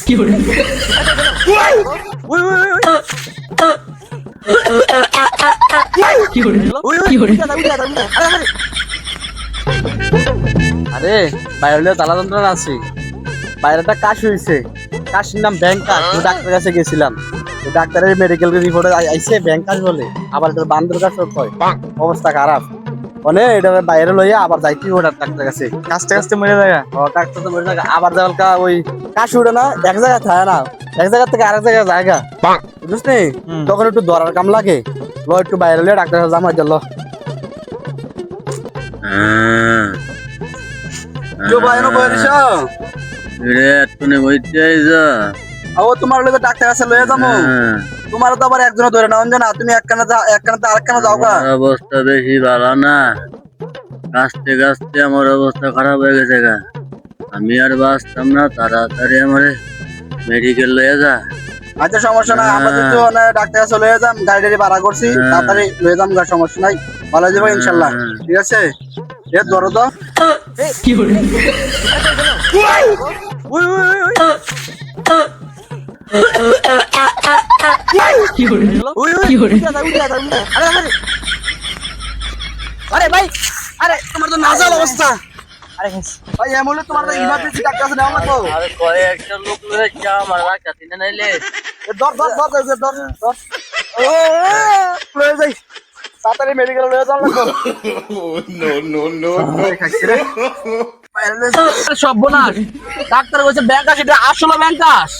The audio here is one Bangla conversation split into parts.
কি হলো? কি হলো? আরে বাইরে জ্বালা যন্ত্রণা আছে, বাইরেটা কাশ হয়েছে, কাশির নাম ব্যাংকাশ। ডাক্তারের কাছে গেছিলাম, ডাক্তারের মেডিকেল রিপোর্টে আইছে ব্যাংকাশ বলে, আবার এটা বান্দর কাছে কয়। অবস্থা খারাপ, মানে এটা বাইরে লইয়া আবার যাইতে ওটা ডাক্তার কাছে। কাছতে কাছতে মরে যায়। ডাক্তার তো মরে থাকে, আবার যাওয়ালকা ওই কাশি উঠে না, এক জায়গায় থাকে না, এক জায়গা থেকে আরেক জায়গায় জায়গা, বুঝছ নি? তখন একটু দরার কাম লাগে, ল একটু বাইরে লইয়া ডাক্তার কাছে জামাই দিল। তোমার লগে ডাক্তার কাছে লইয়া যাবো, তোমার তো আবার একজন ধরে না না, তুমি একখানা আরেকখানা যাও গা। অবস্থা বেশি ভালো না, কাশতে কাশতে আমার অবস্থা খারাপ হয়ে গেছে গা। আমি আর বাঁচতাম না, তাড়াতাড়ি আমার মেডিকেল লয়ে যা। আচ্ছা সমস্যা নাই, আমাদের তো ডাক্তার কাছে লইয়া যাম, গাড়ি ভাড়া করছি, তাড়াতাড়ি লইয়া যাম গা, সমস্যা নাই, ভালো হয়ে যাবো ইনশাল্লাহ। ঠিক আছে, এ ধরো তো। কি হলো? কি হলো? কি হলো? আরে ভাই, আরে তোমার তো নাজাল অবস্থা। আরে ভাই এমন তোমার তো ইমার্জেন্সি ডাক্তার কাছে নেওয়া লাগবে। আরে কয়ে একটা লোক লয়ে যা, আমার রাখা তিনে নাইলে ধর ধর ধর ধর ধর ধর, ও লয়ে যাই, তাড়াতাড়ি মেডিকেল লয়ে যাও লাগবে। সব বোনাস ডাক্তার কইছে ব্যাংকাশ, এটা আসলে ব্যাংকাশ।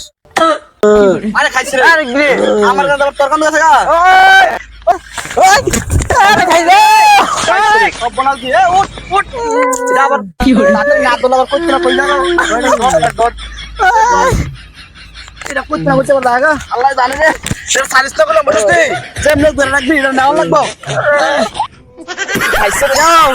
আরে খাইছে রে, আরে গ্রে আমার কাছে তোর কাছে আছে গা। ওই আরে খাই রে, সব বোনাস দিয়ে উঠ উঠ, এটা আবার কি হলো? তাড়াতাড়ি না তোলা, আবার কইতে না কই লাগা, এটা কইতে না কইতে লাগা, আল্লাহ জানে রে। সেটা সারিস তো বলে বুঝছিস, যেমন ধরে রাখবি এটা নাও লাগবে। খাইছে রে যাও।